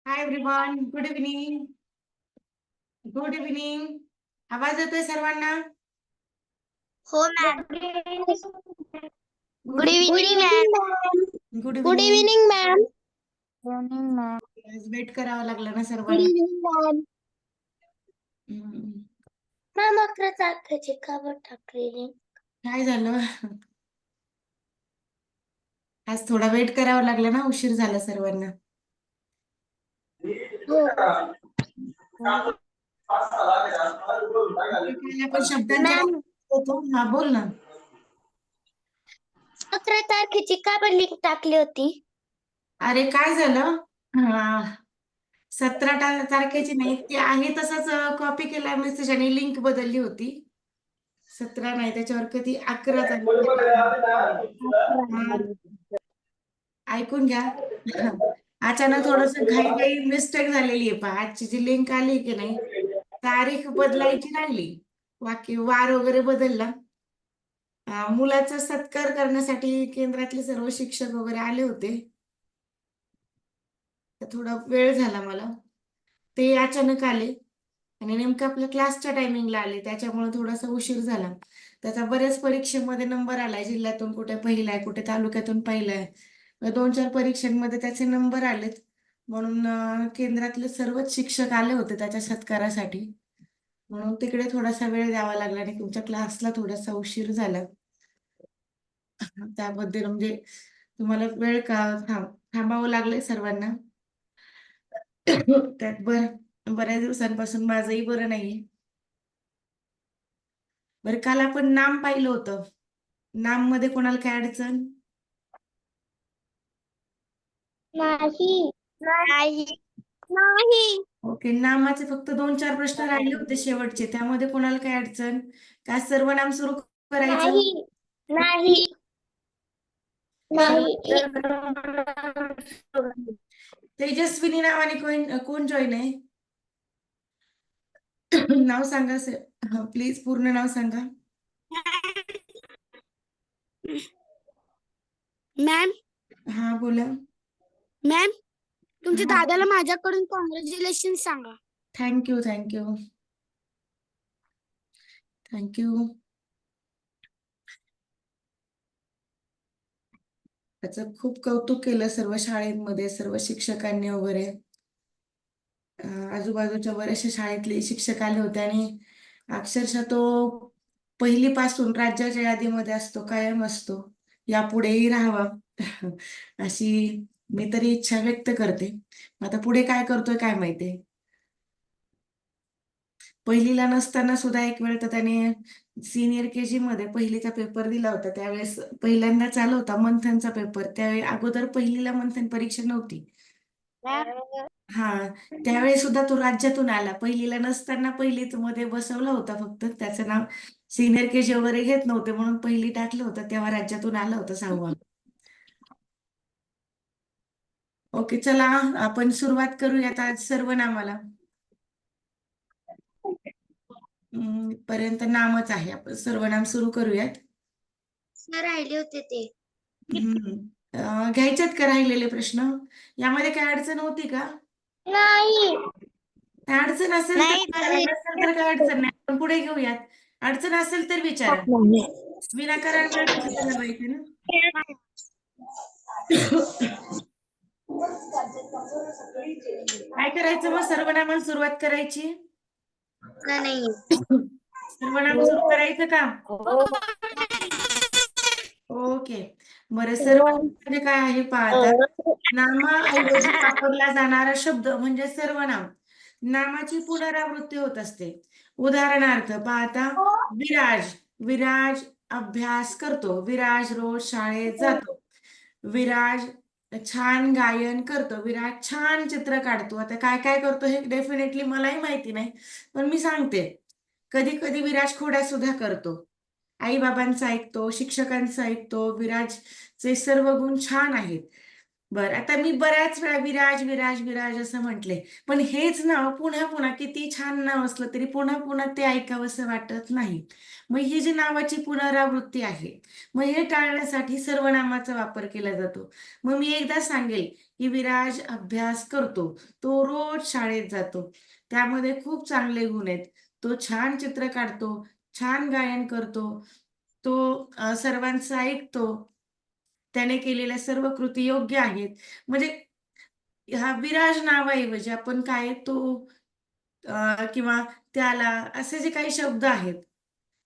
हाय everyone, good evening. Good evening. आवाज येतोय सर्वांना? हो ma'am. Good good evening ma'am. Good good evening. Evening ma'am. Good evening ma'am. Wait करावं लागलं ना गुड सर्वांना. Evening ma'am. हम्म. मॅम 11 तारखेची का बरं टाकलेली? काय झालं? आज थोडा वेट करावं लागलं ना, उशीर झाला सर्वांना. हो. काल आपण शब्दांच्या मॅम होतो. हा, बोल ना. 11 तारखेची का बरं लिंक टाकली होती? अरे काय झालं, 17 तारखेची नाही, ती आहे तसंच कॉपी केला मेसेज आणि लिंक बदलली होती. 17 नाही, त्याच्यावर कधी 11 ऐकून घ्या. अचानक थोडस घाई मिस्टेक झालेली आहे. पहा, आजची जी लिंक आली की नाही, तारीख बदलायची राहिली, वार वगैरे बदलला. मुलाचा सत्कार करण्यासाठी केंद्रातले सर्व शिक्षक वगैरे आले होते. तर थोडा वेळ झाला मला. ते अचानक आले आणि नेमकं आपल्या क्लासच्या टायमिंगला आले, त्याच्यामुळे थोडासा उशीर झाला. त्याचा बऱ्याच परीक्षेमध्ये नंबर आलाय, जिल्ह्यातून कुठे पहिला आहे, कुठे तालुक्यातून पहिला आहे. 2-4 परीक्षांमध्ये त्याचे नंबर आलेत, म्हणून केंद्रातले सर्वच शिक्षक आले होते त्याच्या सत्कारासाठी. म्हणून तिकडे थोडासा वेळ द्यावा लागला आणि तुमच्या क्लासला थोडासा उशीर झाला. त्याबद्दल म्हणजे तुम्हाला वेळ का थांबावं लागलंय सर्वांना. त्यात बऱ्याच दिवसांपासून माझंही बरं नाहीये. बरं, काल आपण नाम पाहिलं होतं. नाम मध्ये कोणाला काय अडचण? नाही. नाही. नाही. ओके, नामाचे फक्त 2-4 प्रश्न राहिले होते शेवटचे, त्यामध्ये कोणाला काय अडचण? काय सर्व नाम सुरू करायचं? नाही. नाही. नाही. तेजस्विनी नावाने कोण जॉईन आहे? नाव सांगा सर, प्लीज पूर्ण नाव सांगा. मॅम. हा, बोला. मॅम, तुमच्या हा, दादाला माझ्याकडून कॉंग्रॅच्युलेशन सांगा. थँक्यू. त्याचं खूप कौतुक केलं सर्व शाळेमध्ये, सर्व शिक्षकांनी वगैरे. आजूबाजूच्या बऱ्याचशा शाळेतले शिक्षक आले होते आणि अक्षरशः तो पहिलीपासून राज्याच्या यादीमध्ये असतो, कायम असतो. यापुढेही राहावा अशी मी तरी इच्छा व्यक्त करते. आता पुढे काय करतोय काय माहिती. पहिलीला नसताना सुद्धा एक वेळ तर त्याने सिनियर KG मध्ये पहिलीचा पेपर दिला होता. त्यावेळेस पहिल्यांदाच आला होता मंथनचा पेपर. त्यावेळी अगोदर पहिलीला मंथन परीक्षा नव्हती. हा, त्यावेळी सुद्धा तो राज्यातून आला. पहिलीला नसताना पहिलीत मध्ये बसवला होता, फक्त त्याचं नाव सिनियर KG वगैरे घेत नव्हते म्हणून पहिली टाकलं होतं, तेव्हा राज्यातून आला होता 6वा. ओके, चला आपण सुरुवात करूयात आज सर्वनामाला. पर्यंत नामच आहे, आपण सर्वनाम सुरू करूयात. राहिले होते ते. घ्यायच्यात का राहिलेले प्रश्न? यामध्ये काय अडचण होती का? नाही. काय अडचण असेल तर विचारा, नसेल तर काय अडचण नाही, आपण पुढे घेऊयात. अडचण असेल तर विचारा, विनाकारण वेळ कशाला पाहिजे ना. काय करायचं मग, सर्वनामाला सुरुवात करायची? नाही. सर्वनाम सुरू करायचं का? ओके, बरं. सर्वनाम म्हणजे काय आहे पाहता, नामाऐवजी वापरला जाणारा शब्द म्हणजे सर्वनाम. नामाची पुनरावृत्ती होत असते. उदाहरणार्थ पाहता, विराज. विराज अभ्यास करतो. विराज रोज शाळेत जातो. विराज छान गायन करतो. विराज छान चित्र काढतो. आता काय काय करतो हे डेफिनेटली मलाही माहिती नाही, पण मी सांगते. कधी कधी विराज खोड्या सुद्धा करतो. आई बाबांचा ऐकतो, शिक्षकांचा ऐकतो. विराजचे सर्व गुण छान आहेत. बरं, आता मी बऱ्याच वेळा विराज विराज विराज असं म्हटले, पण हेच नाव पुन्हा पुन्हा किती छान नाव असलं तरी पुन्हा पुन्हा ते ऐकावंसं वाटत नाही. मग ही जी नावाची पुनरावृत्ती आहे, मग हे टाळण्यासाठी सर्वनामाचा वापर केला जातो. मग मी एकदा सांगेल की विराज अभ्यास करतो, तो रोज शाळेत जातो, त्यामध्ये खूप चांगले गुण आहेत, तो छान चित्र काढतो, छान गायन करतो, तो सर्वांचं ऐकतो, त्याने केलेल्या सर्व कृती योग्य आहेत. म्हणजे ह्या विराज नावाऐवजी आपण काय तो किंवा त्याला असे जे काही शब्द आहेत,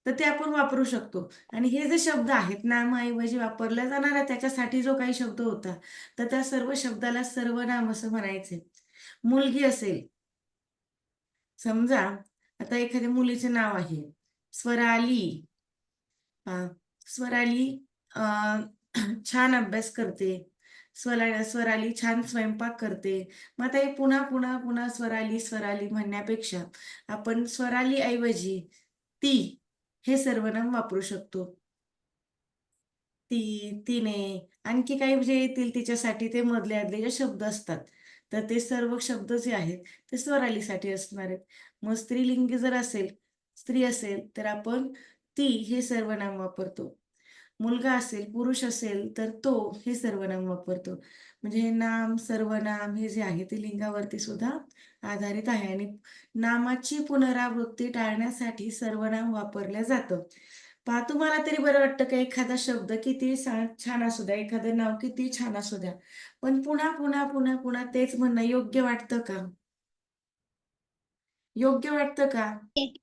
तर ते आपण वापरू शकतो. आणि हे जे शब्द आहेत नामाऐवजी वापरला जाणारा त्याच्यासाठी जो काही शब्द होता, तर त्या सर्व शब्दाला सर्वनाम असं म्हणायचे. मुलगी असेल, समजा आता एखाद्या मुलीचे नाव आहे स्वराली. स्वराली अ, छान अभ्यास करते. स्वराली छान स्वयंपाक करते. मग आता हे पुन्हा पुन्हा पुन्हा स्वराली स्वराली म्हणण्यापेक्षा आपण स्वराली ऐवजी ती हे सर्वनाम वापरू शकतो. ती, तिने, आणखी काही जे येतील तिच्यासाठी ते मधले आधले जे शब्द असतात, तर ते सर्व शब्द जे आहेत ते स्वरालीसाठी असणार आहेत. मग स्त्रीलिंगी जर असेल, स्त्री असेल, तर आपण ती हे सर्वनाम वापरतो. मुलगा असेल, पुरुष असेल, तर तो हे सर्वनाम वापरतो. म्हणजे हे नाम, सर्वनाम हे जे आहे ते लिंगावरती सुद्धा आधारित आहे आणि नामाची पुनरावृत्ती टाळण्यासाठी सर्वनाम वापरलं जातं. पहा तुम्हाला तरी बरं वाटतं का एखादा शब्द किती छान असू द्या, एखादं नाव किती छान असू द्या, पण पुन्हा पुन्हा पुन्हा पुन्हा तेच म्हणणं योग्य वाटतं का? योग्य वाटतं का? नाही.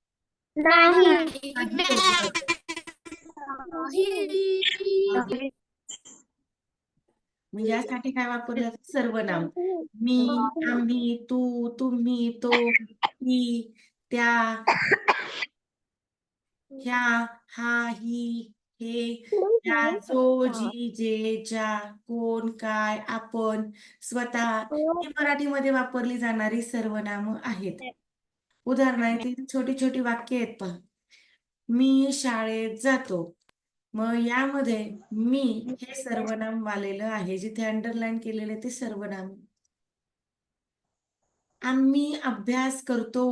नाही योग्य वाटत. मग यासाठी काय वापरलं जातं? सर्वनाम. मी, आम्ही, तू, तुम्ही, तो, ती, त्या, ह्या, हा, ही, हे, त्या, जो, जी, जे, ज्या, कोण, काय, आपण, स्वतः ही मराठीमध्ये वापरली जाणारी सर्वनामं आहेत. उदाहरणार्थ इथे छोटी छोटी वाक्य आहेत पहा. मी शाळेत जातो. मग यामध्ये मी हे सर्वनाम आलेलं आहे. जिथे अंडरलाईन केलेलं ते सर्वनाम. आम्ही अभ्यास करतो.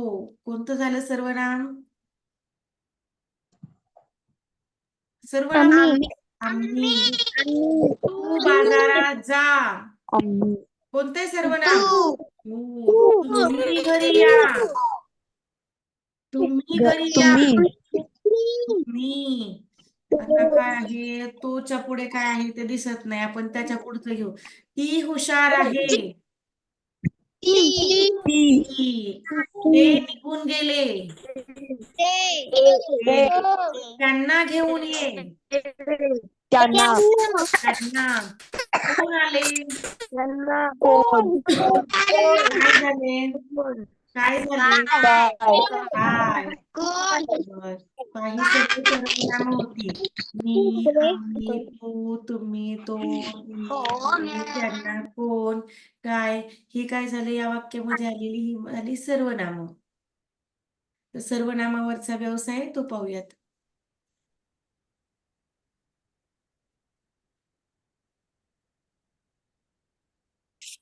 कोणतं झालं सर्वनाम? सर्वनाम आम्ही. आम्ही. तू बाजारात जा. कोणते सर्वनाम? तू. तुम्ही घरी या. तुम्ही घरी या. तुम्ही. आता काय आहे? तोच्या पुढे काय आहे ते दिसत नाही. आपण त्याच्या पुढचं घेऊ. ती हुशार आहे. ती. ते निघून गेले. ते. त्यांना घेऊन ये. त्यांना. कोण आले? काय झाले? काय झाले? काय? बर. काही सगळी सर्वनामं होती. मी, आम्ही, तू, तुम्ही, तो, ही, ते, त्यांना, कोण, काय. ही काय झालं या वाक्यामध्ये आलेली ही आली सर्वनामं. तर सर्वनामावरचा व्यवसाय तो पाहूयात.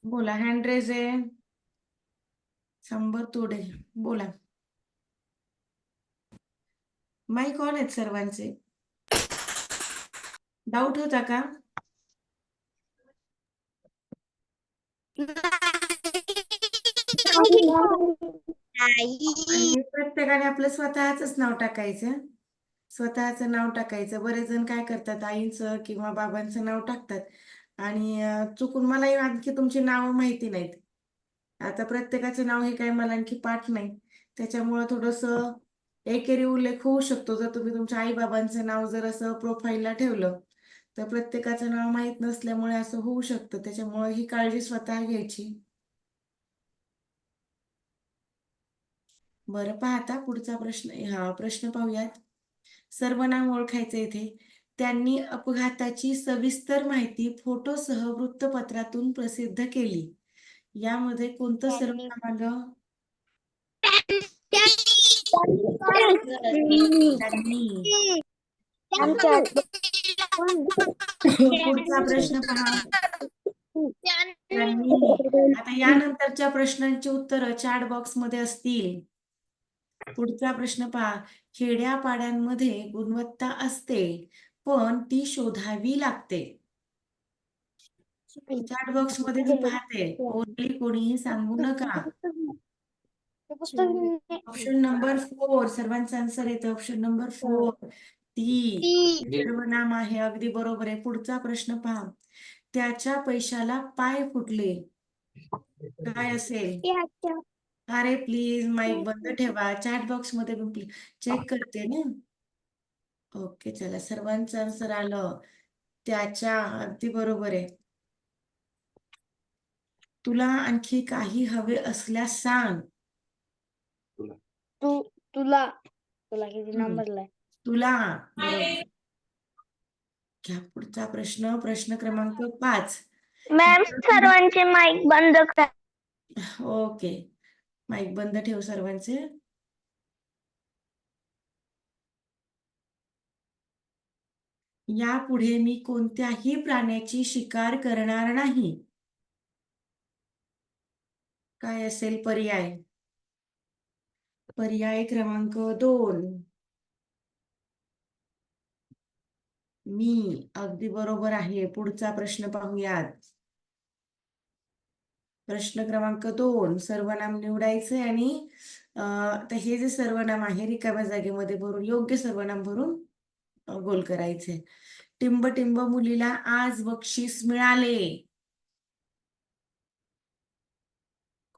बोला, हँड रेज आहे. शंभर तोडे. बोला. माईक ऑन आहेत सर्वांचे. डाऊट होता का? आणि प्रत्येकाने आपलं स्वतःच नाव टाकायचं. स्वतःचं नाव टाकायचं. बरेच जण काय करतात, आईचं किंवा बाबांचं नाव टाकतात आणि चुकून मलाही आणखी तुमची नावं माहिती नाहीत. आता प्रत्येकाचं नाव हे काय मला आणखी पाठ नाही. त्याच्यामुळं थोडंसं एकेरी उल्लेख होऊ शकतो. जर तुम्ही तुमच्या आई-बाबांचं नाव जर असं प्रोफाईलला ठेवलं, तर प्रत्येकाचं नाव माहीत नसल्यामुळे असं होऊ शकतं. त्याच्यामुळं ही काळजी स्वतः घ्यायची. बरं पहा आता पुढचा प्रश्न, हा प्रश्न पाहूयात. सर्वनाम ओळखायचे इथे. त्यांनी अपघाताची सविस्तर माहिती फोटोसह वृत्तपत्रातून प्रसिद्ध केली. यामध्ये कोणतं सर्वनाम आलं? त्यांनी. पुढचा प्रश्न पहा. त्यांनी. आता यानंतरच्या प्रश्नांची उत्तरं चॅट बॉक्स मध्ये असतील. पुढचा प्रश्न पहा. खेड्यापाड्यांमध्ये गुणवत्ता असते, पण ती शोधावी लागते. चॅट बॉक्स मध्ये मी पाहते. ओरली कोणीही सांगू नका. ऑप्शन नंबर 4 सर्वांचा आन्सर येतो. ऑप्शन नंबर 4 ती सर्वनाम आहे. अगदी बरोबर आहे. पुढचा प्रश्न पहा. त्याच्या पैशाला पाय फुटले. काय असेल? अरे प्लीज माईक बंद ठेवा. चॅट बॉक्स मध्ये पण चेक करते ना. ओके चला, सर्वांचं आन्सर आलं. त्याच्या, अगदी बरोबर आहे. तुला आणखी काही हवे असल्यास सांग. तुला किती हम्म. नंबरला आहे? तुला, बरोबर. घ्या पुढचा प्रश्न. प्रश्न क्रमांक 5. मॅम सर्वांचे माईक बंद करा. ओके, माईक बंद ठेव सर्वांचे. यापुढे मी कोणत्याही प्राण्याची शिकार करणार नाही. काय असेल पर्याय? पर्याय क्रमांक 2 मी. अगदी बरोबर आहे. पुढचा प्रश्न पाहूयात. प्रश्न क्रमांक 2 सर्वनाम निवडायचे आणि आता हे जे सर्वनाम आहे रिकाम्या जागेमध्ये भरून, योग्य सर्वनाम भरून गोल करायचे. टिंब टिंब मुलीला आज बक्षीस मिळाले.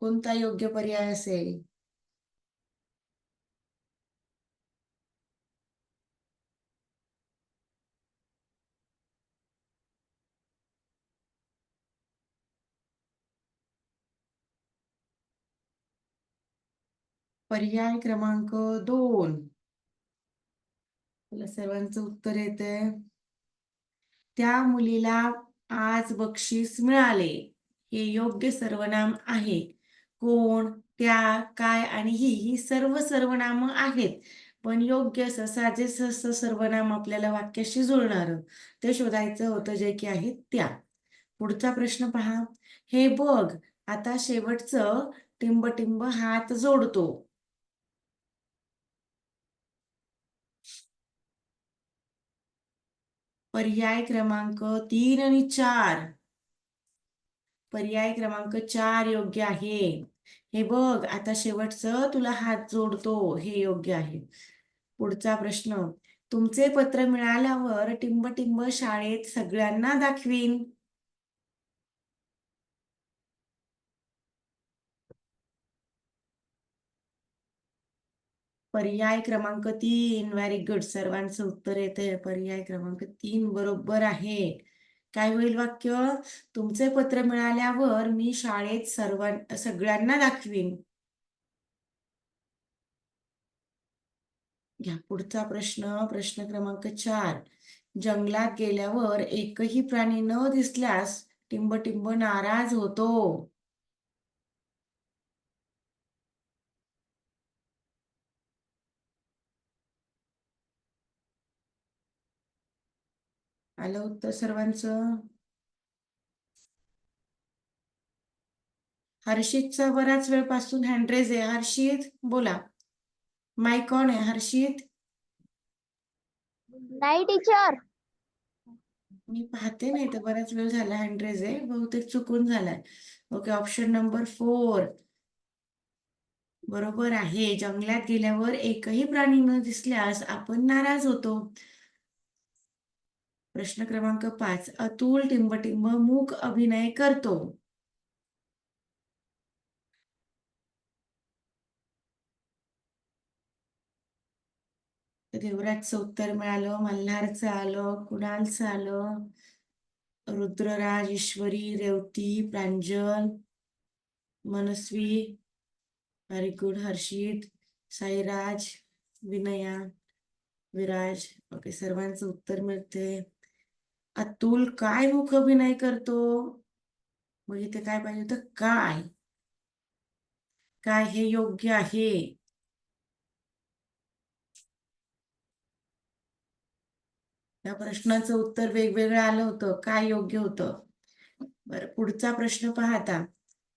कोणता योग्य पर्याय असेल? पर्याय क्रमांक 2. मला सर्वांचं उत्तर येते. त्या मुलीला आज बक्षीस मिळाले हे योग्य सर्वनाम आहे. कोण, त्या, काय आणि ही सर्व सर्वनाम आहेत. पण योग्य असं साजेस असं सर्वनाम आपल्याला वाक्याशी जुळणार ते शोधायचं होतं, जे की आहेत त्या. पुढचा प्रश्न पहा. हे बघ, आता शेवटचं टिंब टिंब हात जोडतो. पर्याय क्रमांक 3 आणि 4. पर्याय क्रमांक 4 योग्य आहे. हे बघ, आता शेवटचं तुला हात जोडतो हे योग्य आहे. पुढचा प्रश्न. तुमचे पत्र मिळाल्यावर टिंब टिंब शाळेत सगळ्यांना दाखवीन. पर्याय क्रमांक 3. Very good. सर्वांचं उत्तर येते. पर्याय क्रमांक 3 बरोबर आहे. काय होईल वाक्य? तुमचे पत्र मिळाल्यावर मी शाळेत सगळ्यांना दाखवीन. घ्या पुढचा प्रश्न. प्रश्न क्रमांक 4. जंगलात गेल्यावर एकही प्राणी न दिसल्यास टिंब टिंब नाराज होतो. आलं उत्तर सर्वांचं? हर्षितचा बराच वेळपासून हँड रेज आहे. हर्षित बोला. माईक ऑन आहे. हर्षित. नाही टीचर. मी पाहते नाही तर बराच वेळ झाला हँड रेज आहे. बहुतेक चुकून झालाय. ओके, ऑप्शन नंबर 4 बरोबर आहे. जंगलात गेल्यावर एकही प्राणी न दिसल्यास आपण नाराज होतो. प्रश्न क्रमांक 5. अतुल टिंबटिंब मूक अभिनय करतो. देवराजचं उत्तर मिळालं, मल्हारचं आलं, कुणालचं आलं, रुद्रराज, ईश्वरी, रेवती, प्रांजल, मनस्वी, व्हेरी गुड. हर्षित, साईराज, विनया, विराज. ओके, सर्वांचं उत्तर मिळते. अतुल काय मूक अभिनय करतो? मग इथे काय पाहिजे होतं? काय. काय हे योग्य आहे. या प्रश्नाचं उत्तर वेगवेगळं आलं होतं. काय योग्य होतं? बरं, पुढचा प्रश्न पहा आता.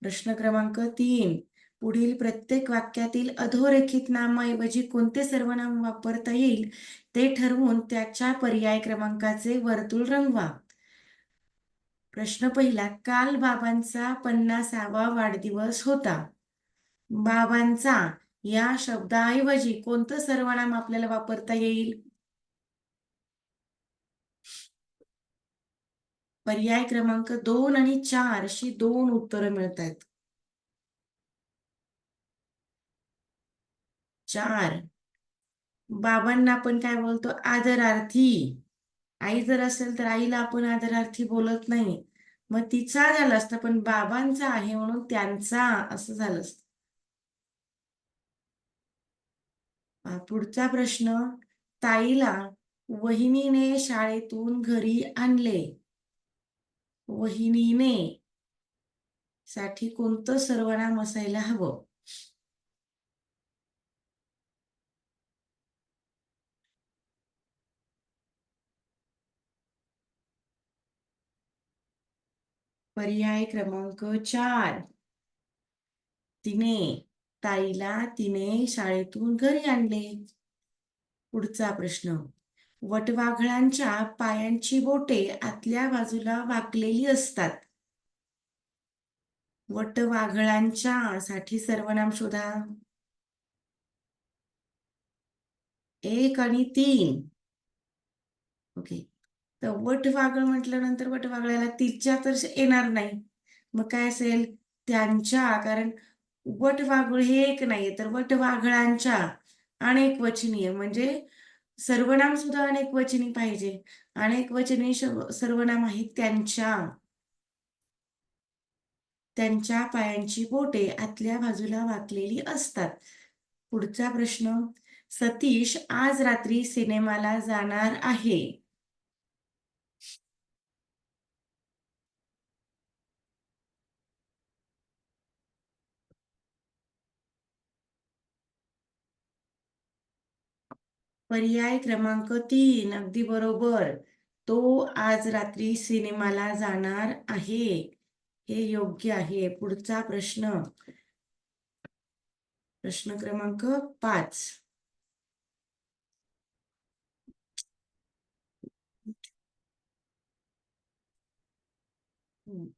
प्रश्न क्रमांक 3. पुढील प्रत्येक वाक्यातील अधोरेखित नामाऐवजी कोणते सर्वनाम वापरता येईल ते ठरवून त्याच्या पर्याय क्रमांकाचे वर्तुळ रंगवा. प्रश्न पहिला. काल बाबांचा 50वा वाढदिवस होता. बाबांचा या शब्दाऐवजी कोणतं सर्वनाम आपल्याला वापरता येईल? पर्याय क्रमांक 2 आणि 4 अशी 2 उत्तरं मिळत आहेत. 4. बाबांना आपण काय बोलतो? आदरार्थी. आई जर असेल तर आईला आपण आदरार्थी बोलत नाही. मग तिचा झालं असतं, पण बाबांचा आहे म्हणून त्यांचा असं झालं असतं. पुढचा प्रश्न. ताईला वहिनीने शाळेतून घरी आणले. वहिनीने साठी कोणतं सर्वनाम असायला हवं? पर्याय क्रमांक 4. तिने शाळेतून घरी आणले. पुढचा प्रश्न. वटवाघळांच्या पायांची बोटे आतल्या बाजूला वाकलेली असतात. वटवाघळांच्या साठी सर्वनाम शोधा. 1 आणि 3. ओके. तर वटवाघळ म्हटल्यानंतर वटवाघळाला तिच्या तर येणार नाही. मग काय असेल? त्यांच्या, कारण वटवाघूळ हे एक नाहीये, तर वटवाघळांच्या अनेक वचनीय म्हणजे सर्वनाम सुद्धा अनेक वचनी पाहिजे. अनेक वचनी सर्वनाम आहे त्यांच्या. त्यांच्या पायांची बोटे आतल्या बाजूला वाकलेली असतात. पुढचा प्रश्न. सतीश आज रात्री सिनेमाला जाणार आहे. पर्याय क्रमांक 3 अगदी बरोबर. तो आज रात्री सिनेमाला जाणार आहे. हे योग्य आहे. पुढचा प्रश्न. प्रश्न क्रमांक 5.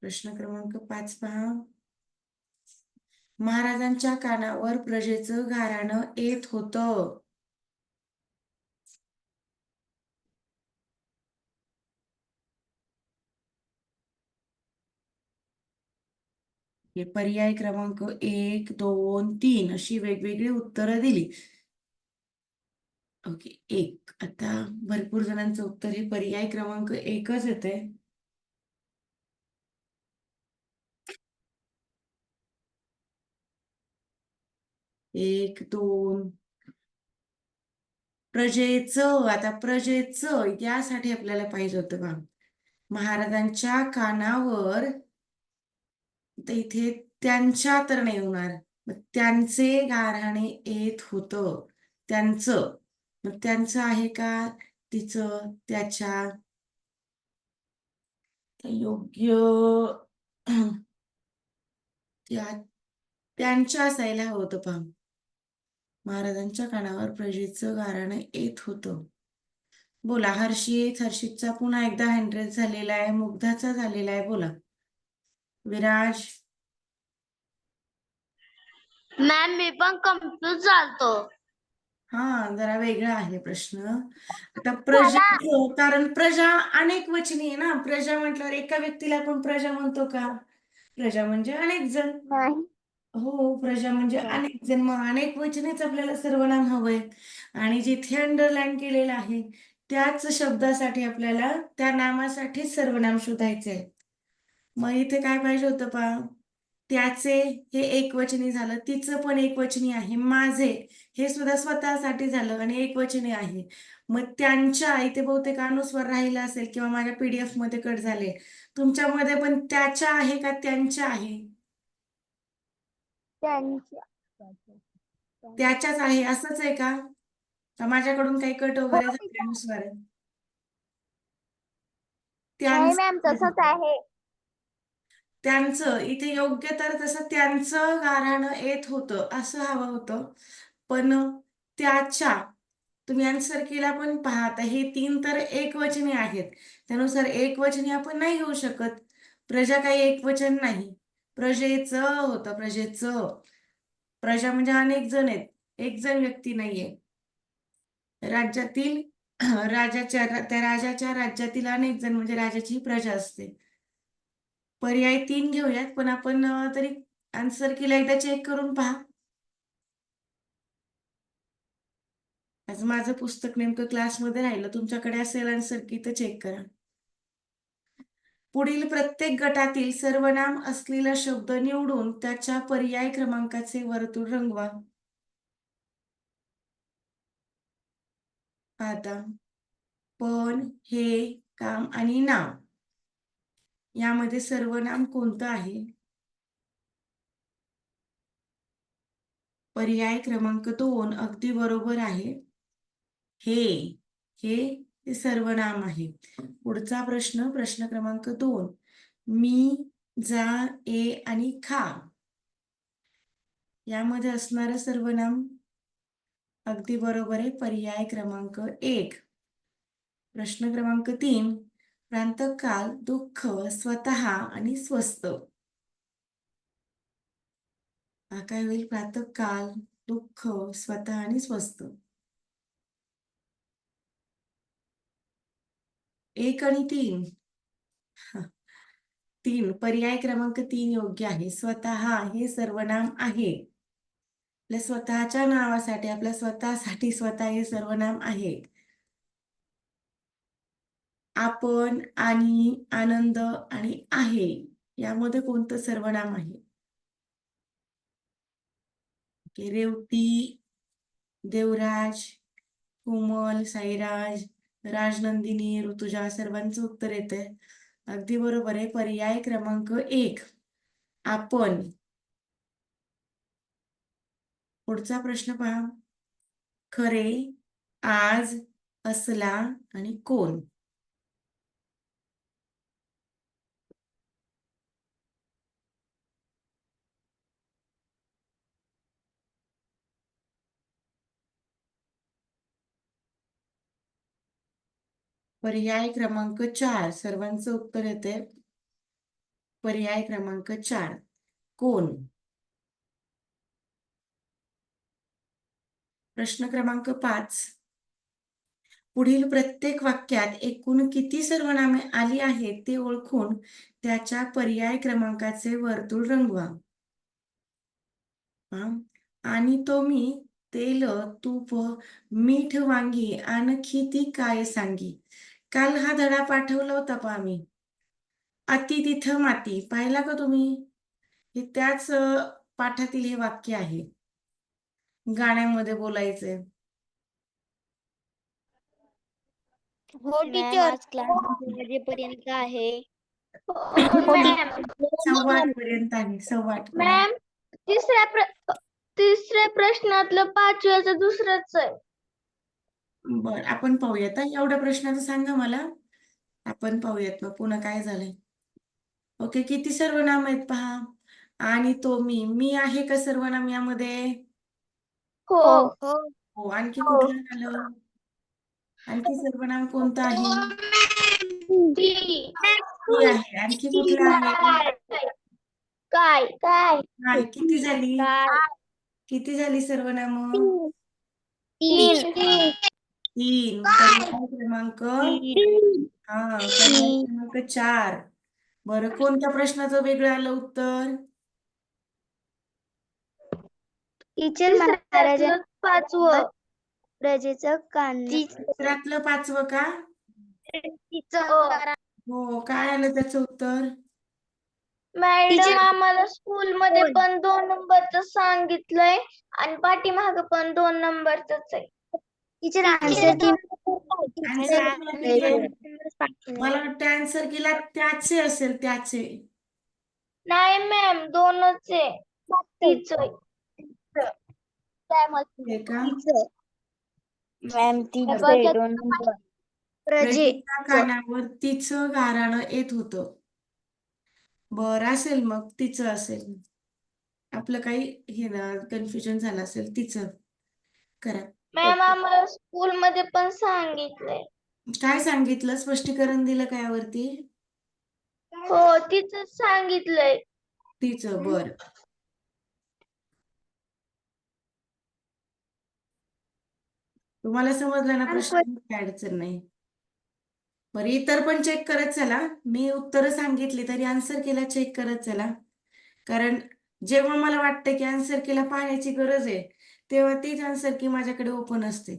प्रश्न क्रमांक 5 पहा. महाराजांच्या कानावर प्रजेचं गाऱ्हाणं येत होतं. हे पर्याय क्रमांक 1, 2, 3 अशी वेगवेगळी उत्तरं दिली. ओके. 1. आता भरपूर जणांचं उत्तर हे पर्याय क्रमांक 1च येते. 1, 2. प्रजेचं, आता प्रजेचं यासाठी आपल्याला पाहिजे होतं बा. महाराजांच्या कानावर, तर इथे त्यांच्या तर नाही होणार. मग त्यांचे गाऱ्हाणे येत होतं. त्यांचं, मग त्यांचं आहे का? तिचं, त्याच्या. योग्य त्यांच्या असायला हवं होतं पहा. महाराजांच्या कानावर प्रजेचं गाऱ्हाणं येत होतं. बोला. हर्षितचा पुन्हा एकदा हँड रेस झालेला आहे. मुग्धाचा झालेला आहे. बोला. विराज. मॅम मी पण कन्फ्यूज झालतो. हा, जरा वेगळा आहे प्रश्न. आता प्रजेचं, कारण प्रजा अनेक वचनी आहे ना. प्रजा म्हटल्यावर एका व्यक्तीला आपण प्रजा म्हणतो का? प्रजा म्हणजे अनेक जण. हो, प्रजा म्हणजे अनेक जण. मग अनेक वचनीच आपल्याला सर्वनाम हवंय. आणि जिथे अंडरलाईन केलेलं आहे त्याच शब्दासाठी आपल्याला त्या नामासाठी सर्वनाम शोधायचे आहे. मग इथे काय पाहिजे होतं पहा. त्याचे हे एकवचनी झालं. तिचं पण एकवचनी आहे. माझे हे सुद्धा स्वतःसाठी झालं आणि एकवचनी आहे. मग त्यांच्या, इथे बहुतेक अनुस्वार राहिला असेल किंवा माझ्या PDF मध्ये कट झाले. तुमच्यामध्ये पण त्याच्या आहे का त्यांच्या आहे? त्याच्याच आहे असंच आहे का? का माझ्याकडून काही कट वगैरे झाले अनुस्वार? नाही मॅम, तसंच आहे. त्यांचं इथे योग्य तर तसं त्यांचं गाऱ्हाणं येत होतं असं हवं होतं. पण त्याच्या तुम्ही आन्सर केला पण पहा आता हे 3 तर एकवचनी आहेत. त्यानुसार एकवचनी आपण नाही घेऊ शकत. प्रजा काही एकवचन नाही. प्रजेचं होतं प्रजेचं. प्रजा म्हणजे अनेक जण आहेत. एक जण व्यक्ती नाहीये. राज्यातील त्या राजाच्या राज्यातील अनेक जण म्हणजे राजाची ही प्रजा असते. पर्याय 3 घेऊयात पण आपण तरी आन्सर केला एकदा चेक करून पहा. आज माझं पुस्तक नेमकं क्लासमध्ये राहिलं. तुमच्याकडे असेल आन्सर की तर चेक करा. पुढील प्रत्येक गटातील सर्वनाम असलेला शब्द निवडून त्याच्या पर्याय क्रमांकाचे वर्तुळ रंगवा. आता पण, हे, काम आणि नाव यामध्ये सर्वनाम कोणतं आहे? पर्याय क्रमांक 2 अगदी बरोबर आहे. हे सर्वनाम आहे. पुढचा प्रश्न क्रमांक 2. मी, जा, ये आणि खा यामध्ये असणारं सर्वनाम अगदी बरोबर आहे. पर्याय क्रमांक 1. प्रश्न क्रमांक 3. प्रातःकाल, दुःख, स्वतः आणि स्वस्त. हा काय होईल? प्रातःकाल, दुःख, स्वतः आणि स्वस्त. 1 आणि 3. 3 पर्याय क्रमांक 3 योग्य आहे. स्वतः हे सर्वनाम आहे. आपल्या स्वतःच्या नावासाठी आपल्या स्वतःसाठी स्वतः हे सर्वनाम आहे. आपण, आणि, आनंद आणि आहे यामध्ये कोणतं सर्वनाम आहे? रेवती, देवराज, कोमल, साईराज, राजनंदिनी, ऋतुजा सर्वांचं उत्तर येतंय. अगदी बरोबर आहे. पर्याय क्रमांक 1 आपण. पुढचा प्रश्न पहा. खरे, आज, असला आणि कोण. पर्याय क्रमांक 4 सर्वांचं उत्तर येते. पर्याय क्रमांक 4 कोण. प्रश्न क्रमांक 5. पुढील प्रत्येक वाक्यात एकूण किती सर्वनामे आली आहेत ते ओळखून त्याच्या पर्याय क्रमांकाचे वर्तुळ रंगवा. आणि तो मी, तेल, तूप, मीठ, वांगी, आणखी ती काय सांगी. काल हा धडा पाठवला होता पहा मी. अति तिथं माती पाहिला का तुम्ही? हे त्याच पाठातील हे वाक्य आहे. गाण्यामध्ये बोलायचंय. हो टीचर. आज क्लास वाजेपर्यंत आहे. हो मॅम. 8:15 पर्यंत आहे. 8:15 पर्यंत. मॅम तिसऱ्या प्रश्नातलं 5व्याचं दुसरंच आहे. बर आपण पाहूयात. एवढ्या प्रश्नाचं सांगा मला. आपण पाहूयात मग पुन्हा काय झालंय. ओके किती सर्वनाम आहेत पहा. आणि तो मी आहे का सर्वनाम यामध्ये? हो. हो. आणखी कुठलं आलं? आणखी सर्वनाम कोणतं आहे? ती आहे. आणखी कुठलं आहे? काय काय किती झाली? किती झाली सर्वनाम? 3 पर्याय क्रमांक पर्याय क्रमांक 4. बरं कोणत्या प्रश्नाचं वेगळं आलं उत्तर? टीचर महाराजा 5वं. प्रजेचं कान्य. तिसऱ्यातलं 5वं का? हो काय आलं त्याचं उत्तर? मॅडम आम्हाला स्कूलमध्ये पण 2 नंबरचं सांगितलंय आणि पाठीमागं पण 2 नंबरच आहे. टीचर आन्सर की आन्सर मला वाटतं आन्सर केला त्याचे असेल त्याचे. नाही मॅम 2च आहे. तीच आहे. हे का? मॅम तिचे 2 नंबर. प्रजेच्या कानावर तिचं गाराणं येत होतं. बर असेल मग तिचं असेल. आपलं काही हे ना कन्फ्युजन झालं असेल तिचं. करा. मॅम आम्हाला स्कूलमध्ये पण सांगितलंय. काय सांगितलं? स्पष्टीकरण दिलं का यावरती? हो तिचंच सांगितलंय. तिचं बर. तुम्हाला समजला ना प्रश्न? काही अडचण नाही. बरं इतर पण चेक करत चला. मी उत्तरं सांगितली तरी आन्सर केला चेक करत चला. कारण जेव्हा मला वाटतं की आन्सर केला पाहण्याची गरज आहे तेव्हा तीच आन्सर की माझ्याकडे ओपन असते.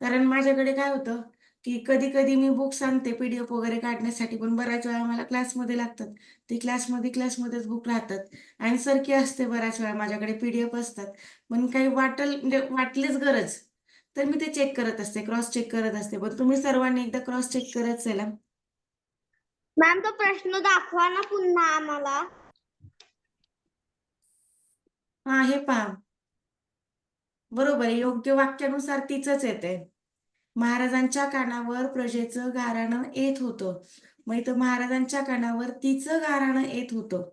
कारण माझ्याकडे काय होतं की कधी कधी मी बुक्स आणते PDF वगैरे काढण्यासाठी, पण बऱ्याच वेळा मला क्लासमध्ये लागतात. ती क्लासमध्येच बुक राहतात. आन्सर की असते बऱ्याच वेळा माझ्याकडे PDF असतात. पण काही म्हणजे वाटलीच गरज तर मी ते चेक करत असते, क्रॉस चेक करत असते. पण तुम्ही सर्वांनी एकदा क्रॉस चेक करत चला. मॅम तो प्रश्न दाखवा ना पुन्हा आम्हाला. हा हे पहा, बरोबर आहे. योग्य वाक्यानुसार तिचंच येते. महाराजांच्या कानावर प्रजेचं गाराणं येत होतं. मग इथं महाराजांच्या कानावर तिचं गाराणं येत होतं,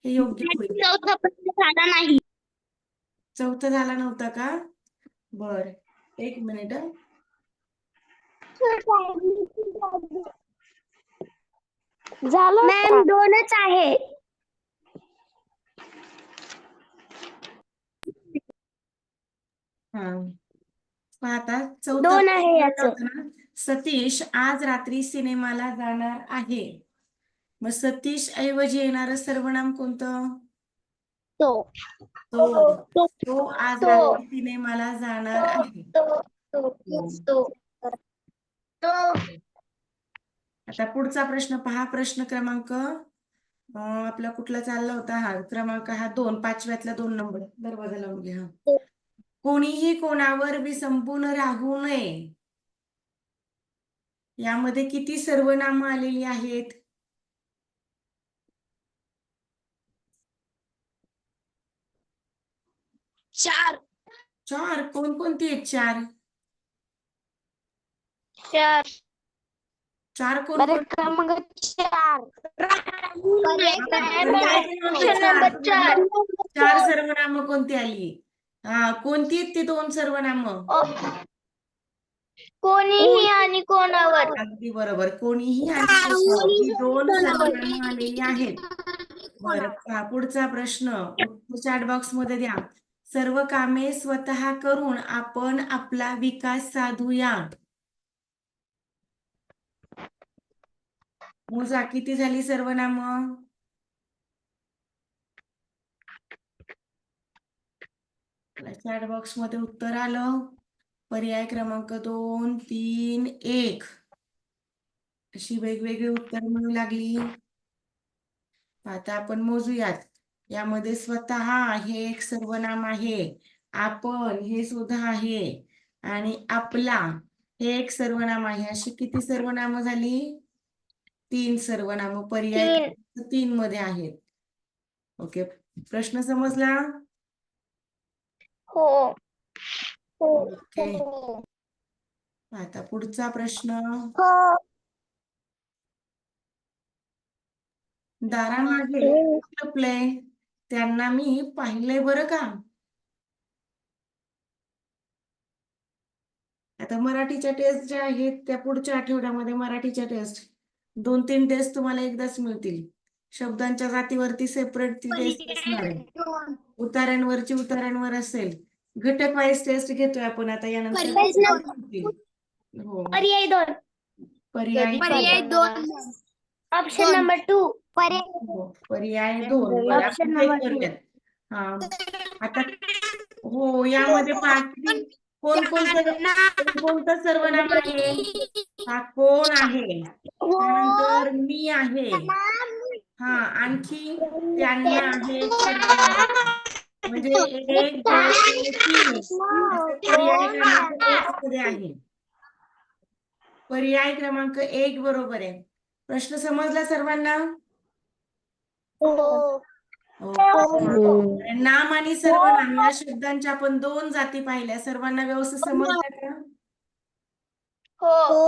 हे योग्य होईल. चौथा प्रश्न झाला नाही. चौथा झाला नव्हता का? बर, एक मिनिट हं. झालं मॅम 2च आहे. हा पाहता चौथा 2 प्रश्न आहे काय याचं. होता ना? सतीश आज रात्री सिनेमाला जाणार आहे. मग सतीश ऐवजी येणारं सर्वनाम कोणतं? तो तो. तो तो आज तो. रात्री सिनेमाला जाणार आहे. तो आता पुढचा प्रश्न पहा. प्रश्न क्रमांक आपला कुठला चालला होता? हा क्रमांक 2, 5व्यातला 2 नंबर. दरवाजा लावून घ्या. कोणीही कोणावर विसंबून राहू नये. यामध्ये किती सर्वनामं आलेली आहेत? 4. 4. कोणकोणती आहेत 4? 4 कोणकोणती? क्रमांक 4. पर्याय क्रमांक 4. 4 सर्वनामं कोणती आली? कोणती आहेत ती 2 सर्वनामं? कोणीही आणि कोणावर. अगदी बरोबर. कोणीही आणि कोणावर ही 2 सर्वनामं आलेली आहेत. बरं पहा पुढचा प्रश्न चॅट बॉक्स मध्ये द्या. सर्व कामे स्वतः करून आपण आपला विकास साधूया. मोजा किती झाली सर्वनामं? चॅट बॉक्स मध्ये उत्तर आलं. पर्याय क्रमांक 2, 3, 1 अशी वेगवेगळी उत्तर मिळू लागली. आता आपण मोजूयात. यामध्ये स्वतः हे एक सर्वनाम आहे, आपण हे सुद्धा आहे आणि आपला हे एक सर्वनाम आहे. अशी किती सर्वनामं झाली? 3 सर्वनामं पर्याय 3 मध्ये आहेत. ओके, प्रश्न समजला? हो. ओके, आता पुढचा प्रश्न. दारामागे लपलंय त्यांना मी पाहिलंय बरं का. आता मराठीच्या टेस्ट ज्या आहेत त्या पुढच्या आठवड्यामध्ये मराठीच्या टेस्ट 2-3 टेस्ट तुम्हाला एकदाच मिळतील. शब्दांच्या जातीवरती सेपरेट ती टेस्ट असणार आहे. उतार्यांवर असेल. घटक वाईज टेस्ट घेतोय आपण आता यानंतर. हो, पर्याय 2. पर्याय 2. Option number 2. पर्याय 2. बरं आपण चेक करूयात. हा आता हो यामध्ये कोणतं सर्वनाम आहे? हा कोण आहे, त्यानंतर मी आहे, हा आणखी त्यांना आहे एक सर्वनाम. म्हणजे 1, 2, 3 असे पर्याय क्रमांक 1 मध्ये आहे. पर्याय क्रमांक 1 बरोबर आहे. प्रश्न समजला सर्वांना? नाम आणि सर्वनाम या शब्दांच्या आपण 2 जाती पाहिल्या. सर्वांना व्यवस्थित समजलं का? हो.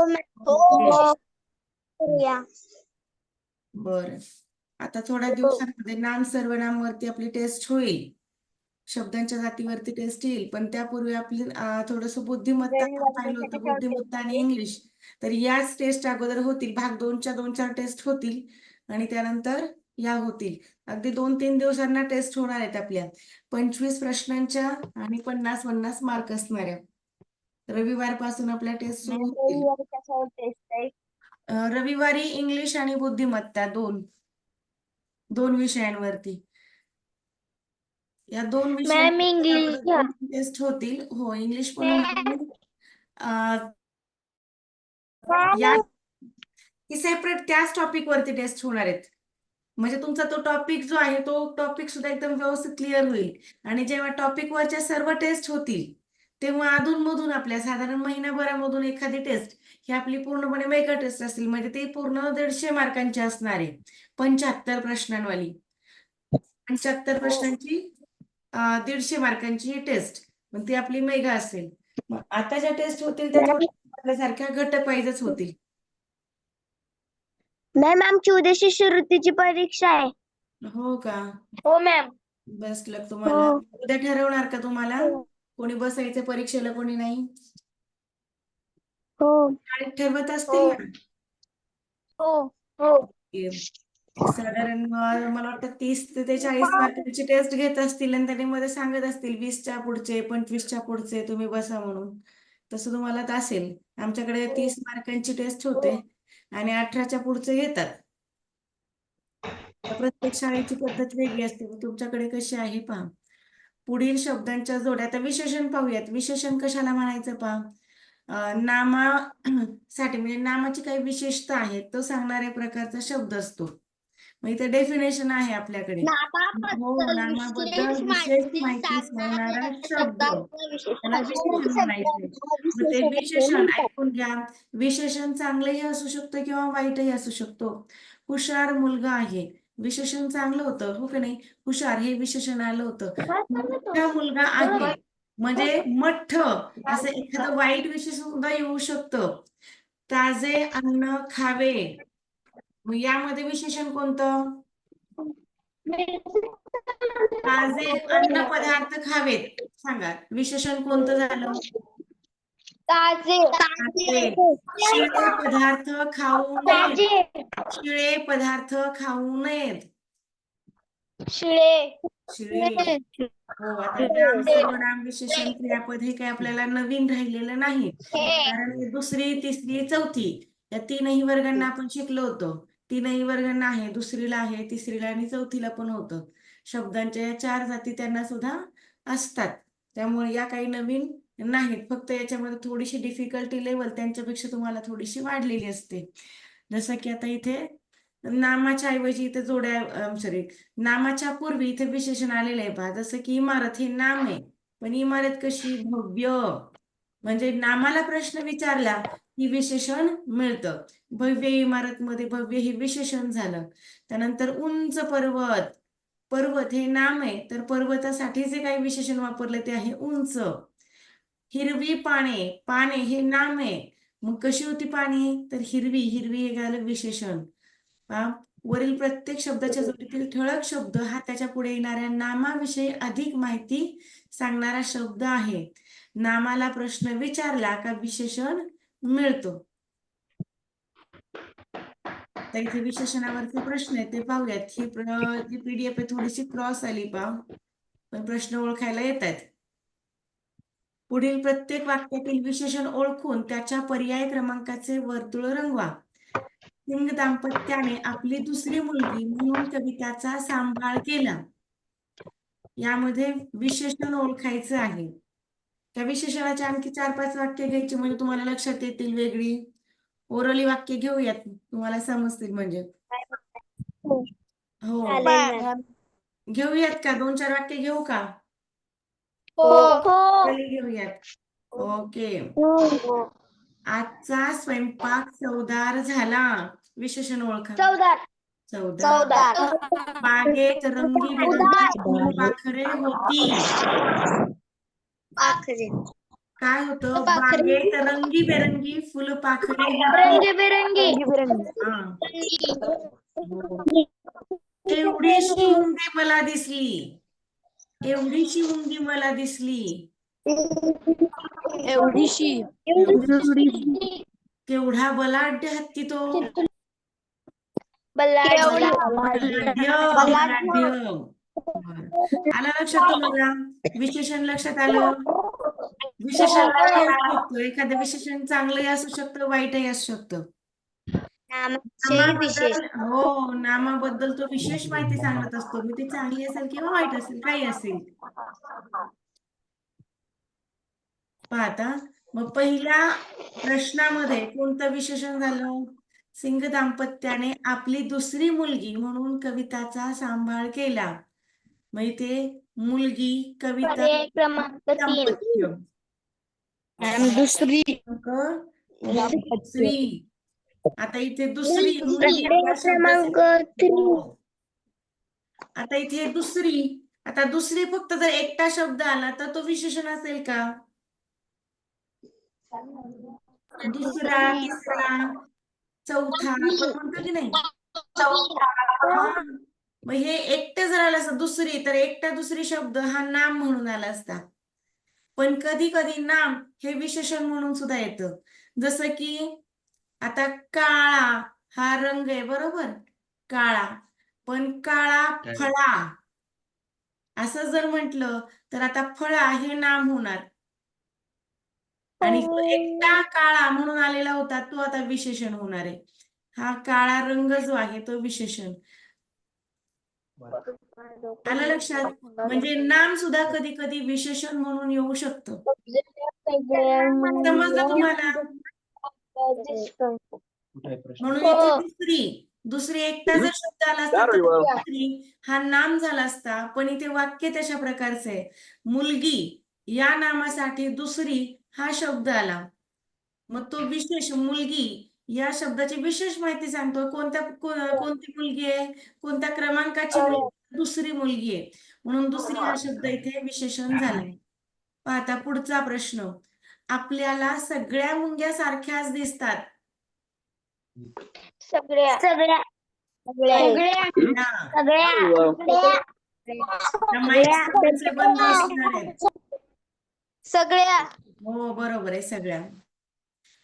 बर, आता थोड्या दिवसांमध्ये नाम सर्वनाम वरती आपली टेस्ट होईल, शब्दांच्या जातीवरती टेस्ट येईल, पण त्यापूर्वी आपली थोडंसं बुद्धिमत्ता पाहिलं होतं, बुद्धिमत्ता आणि इंग्लिश. तर याच टेस्ट अगोदर होतील, भाग 2च्या 2-4 टेस्ट होतील आणि त्यानंतर या होतील. अगदी 2-3 दिवसांना टेस्ट होणार आहेत आपल्या 25 प्रश्नांच्या आणि 50-50 मार्क असणाऱ्या. रविवारपासून आपल्या टेस्ट सुरू होतील. रविवारी इंग्लिश आणि बुद्धिमत्ता दोन विषयांवरती. या 2 मॅम इंग्लिश घ्या. टेस्ट होतील. हो, इंग्लिश पण होईल. या सेपरेट त्याच टॉपिक वरती टेस्ट होणार आहेत. म्हणजे तुमचा तो टॉपिक जो आहे तो टॉपिक सुद्धा एकदम व्यवस्थित क्लिअर होईल. आणि जेव्हा टॉपिक वरच्या सर्व टेस्ट होतील तेव्हा अधूनमधून आपल्या साधारण महिनाभरामधून एखादी टेस्ट ही आपली पूर्णपणे मेगा टेस्ट असतील. म्हणजे ती पूर्ण 150 मार्कांची असणार आहे, 75 प्रश्नांवाली. 75 प्रश्नांची 150 मार्कांची ही टेस्ट, मग ती आपली मेगा असेल. मग आता ज्या टेस्ट होतील त्या आपल्यासारख्या घटक वाईजच होतील. मॅम आमची उद्या शिष्यवृत्तीची परीक्षा आहे. हो का? हो मॅम. बेस्ट लक तुम्हाला. उद्या ठरवणार का तुम्हाला कोणी बसायचं परीक्षेला कोणी नाही? हो शाळेत ठरवत असतील ना? हो साधारण मला वाटतं 30 ते 40 मार्कांची टेस्ट घेत असतील आणि त्यामध्ये सांगत असतील 20च्या पुढचे 25च्या पुढचे तुम्ही बसा म्हणून. तसं तुम्हाला तर असेल. आमच्याकडे 30 मार्कांची टेस्ट होते आणि 18च्या पुढचे घेतात. प्रत्येक शाळेची पद्धत वेगळी असते. तुमच्याकडे कशी आहे पहा. पुढील शब्दांच्या जोड्या. आता विशेषण पाहूयात. विशेषण कशाला म्हणायचं पहा. नामासाठी म्हणजे नामाची काही विशेषता आहेत तो सांगणाऱ्या प्रकारचा शब्द असतो. मग इथे डेफिनेशन आहे आपल्याकडे. हो, नामाबद्दल विशेष माहिती सांगणारा शब्द त्याला विशेषण म्हणायचे. मग ते विशेषण ऐकून घ्या. विशेषण चांगलंही असू शकतं किंवा वाईटही असू शकतो. हुशार मुलगा आहे, विशेषण चांगलं होतं, हो की नाही? हुशार हे विशेषण आलं होतं. मोठा मुलगा आहे म्हणजे मठ्ठ असं एखादं वाईट विशेषण सुद्धा येऊ शकतं. ताजे अन्न खावे, मग यामध्ये विशेषण कोणतं? ताजे अन्न पदार्थ खावेत. सांगा विशेषण कोणतं झालं? ताजे. शिळे पदार्थ खाऊ नयेत. शिळे पदार्थ खाऊ नयेत. शिळे. शिळे. हो, आता नाम सर्वनाम विशेषण क्रियापद हे काही आपल्याला नवीन राहिलेलं नाही. कारण दुसरी, तिसरी, चौथी या 3ही वर्गांना आपण शिकलो होतो. 3ही वर्गांना आहे, दुसरीला आहे, तिसरीला आणि चौथीला पण होतं. शब्दांच्या या 4 जाती त्यांना सुद्धा असतात. त्यामुळे या काही नवीन नाहीत. फक्त याच्यामध्ये थोडीशी डिफिकल्टी लेवल त्यांच्यापेक्षा तुम्हाला थोडीशी वाढलेली असते. जसं की आता इथे नामाच्या ऐवजी इथे जोड्या सॉरी नामाच्या पूर्वी इथे विशेषण आलेलं आहे पहा. जसं की इमारत हे नाम आहे, पण इमारत कशी? भव्य. म्हणजे नामाला प्रश्न विचारला की विशेषण मिळतं. भव्य इमारत मध्ये भव्य हे विशेषण झालं. त्यानंतर उंच पर्वत, पर्वत हे नाम आहे तर पर्वतासाठी जे काही विशेषण वापरले ते आहे उंच. हिरवी पाने, पाने हे नाम आहे, मग कशी होती पाने? तर हिरवी, हिरवी हे झालं विशेषण. वरील प्रत्येक शब्दाच्या जोडीतील ठळक शब्द हा त्याच्या पुढे येणाऱ्या नामाविषयी अधिक माहिती सांगणारा शब्द आहे. नामाला प्रश्न विचारला का विशेषण मिळतो. तर इथे विशेषणावरचे प्रश्न आहेत ते पाहूयात. ही PDF आहे थोडीशी क्रॉस आली पहा, पण प्रश्न ओळखायला येत आहेत. पुढील प्रत्येक वाक्यातील विशेषण ओळखून त्याच्या पर्याय क्रमांकाचे वर्तुळ रंगवा. सिंग दाम्पत्याने आपली दुसरी मुलगी म्हणून कविताचा सांभाळ केला. यामध्ये विशेषण ओळखायचं आहे. त्या विशेषणाचे आणखी 4-5 वाक्य घ्यायची म्हणजे तुम्हाला लक्षात येतील. वेगळी ओरली वाक्य घेऊयात, तुम्हाला समजतील म्हणजे. हो, घेऊयात का? 2-4 वाक्य घेऊ का? घेऊयात. ओके. आजचा स्वयंपाक चवदार झाला. विशेषण ओळखा. चवदार. बागेत रंगीबेरंगी फुलपाखरे होती. काय होतं? बागेत रंगीबेरंगी फुलपाखरे होती. रंगीबेरंगी. हा. एवढीशी मुंगी मला दिसली. एवढीशी मुंगी मला दिसली. एवढीशी. केवढा बलाढ्य हत्ती तो. बलाढ्य. बलाढ्य. बरं. आलं लक्षात तुम्हाला? विशेषण लक्षात आलं? विशेषण काही असू शकतं. एखादं विशेषण चांगलंही असू शकतं, वाईटही असू शकतं. हो, नामाबद्दल तो विशेष माहिती सांगत असतो. मग ती चांगली असेल किंवा वाईट असेल, काही असेल. पाहता मग पहिल्या प्रश्नामध्ये कोणतं विशेषण झालं? सिंग दाम्पत्याने आपली दुसरी मुलगी म्हणून कविताचा सांभाळ केला. मग इथे मुलगी, कविता, पर्याय क्रमांक 3. दाम्पत्य. आणि दुसरी. दुसरी. आता इथे दुसरी मुलगी या क्रमांक शब्दासाठी 3. हो. आता इथे दुसरी. आता दुसरी फक्त जर एकटा शब्द आला तर तो विशेषण असेल का? दुसरा, तिसरा, चौथा आपण म्हणतो की नाही? हा. मग हे एकटं जर आलं असतं दुसरी, तर एकटा दुसरी शब्द हा नाम म्हणून आला असता. पण कधी कधी नाम हे विशेषण म्हणून सुद्धा येतं. जसं की आता काळा हा रंग आहे, बरोबर? काळा. पण काळा फळा असं जर म्हटलं तर आता फळा हे नाम होणार. आणि जो एकटा काळा म्हणून आलेला होता तो आता विशेषण होणार आहे. हा काळा रंग जो आहे तो विशेषण. आलं लक्षात? म्हणजे नाम सुद्धा कधी कधी विशेषण म्हणून येऊ शकतं. समजलं तुम्हाला? म्हणून इथे दुसरी एकटा जर शब्द आला असता तर दुसरी हा नाम झाला असता. पण इथे वाक्य तशा प्रकारचं आहे. मुलगी या नामासाठी दुसरी हा शब्द आला. मग तो विशेष मुलगी या शब्दाची विशेष माहिती सांगतो. कोणती मुलगी आहे? कोणत्या क्रमांकाची मुलगी? दुसरी मुलगी आहे. म्हणून दुसरी हा शब्द इथे विशेषण झाला. पाहता पुढचा प्रश्न. आपल्याला सगळ्या मुंग्या सारख्याच दिसतात. सगळ्या. बंद असणार आहेत. सगळ्या. हो, बरोबर आहे, सगळ्या.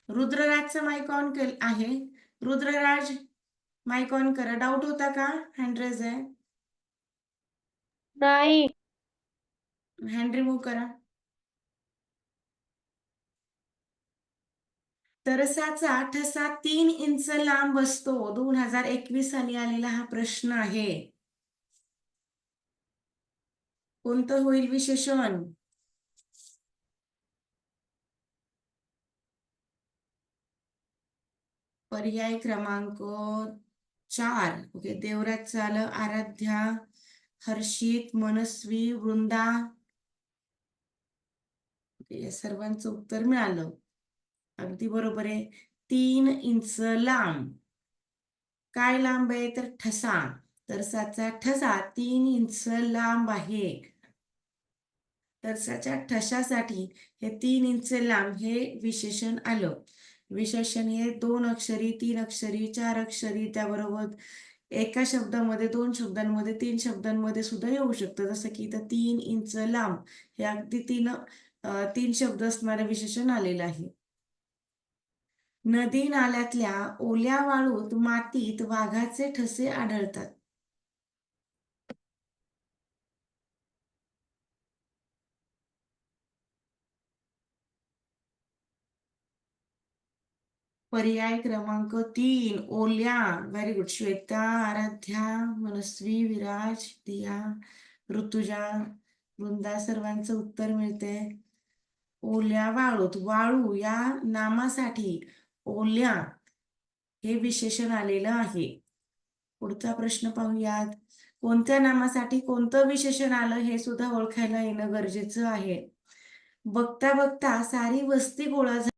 रुद्रराजचं माईक ऑन आहे. रुद्रराज माईक ऑन करा. डाऊट होता का? हँड रेज आहे. नाही. हँड रिमूव्ह करा. तरसाचा ठसा 3 इंच लांब असतो. 2021 साली आलेला हा प्रश्न आहे. कोणतं होईल विशेषण? पर्याय क्रमांक 4. ओके. देवराज चालक, आराध्या, हर्षित, मनस्वी, वृंदा. या सर्वांचं उत्तर मिळालं. अगदी बरोबर आहे. 3 इंच लांब. काय लांब आहे? तर ठसा. तरसाचा ठसा 3 इंच लांब आहे. तरसाच्या ठशासाठी हे 3 इंच लांब हे विशेषण आलं. विशेषण हे 2 अक्षरी, 3 अक्षरी, 4 अक्षरी, त्याबरोबर एका शब्दामध्ये, 2 शब्दांमध्ये, 3 शब्दांमध्ये सुद्धा येऊ शकतं. जसं की इथं 3 इंच लांब हे अगदी 3 शब्द असणारं विशेषण आलेलं आहे. नदी नाल्यातल्या ओल्या वाळूत, मातीत वाघाचे ठसे आढळतात. पर्याय क्रमांक 3 ओल्या. Very good. श्वेता, आराध्या, मनस्वी, विराज, दिया, ऋतुजा, वृंदा सर्वांचं उत्तर मिळते. ओल्या वाळूत. वाळू या नामासाठी ओल्या हे विशेषण आलेलं आहे. पुढचा प्रश्न पाहूयात. कोणत्या नामासाठी कोणतं विशेषण आलं हे सुद्धा ओळखायला येणं गरजेचं आहे. बघता बघता सारी वस्ती गोळा झाली.